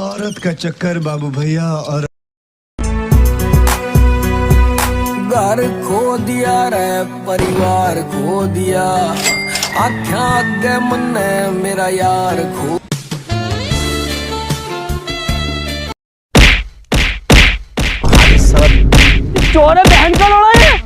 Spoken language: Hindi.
औरत का चक्कर बाबू भैया। और घर खो दिया रे, परिवार खो दिया, आख्या आगे मन मेरा यार खो। चोर है, बहन का लड़ा है।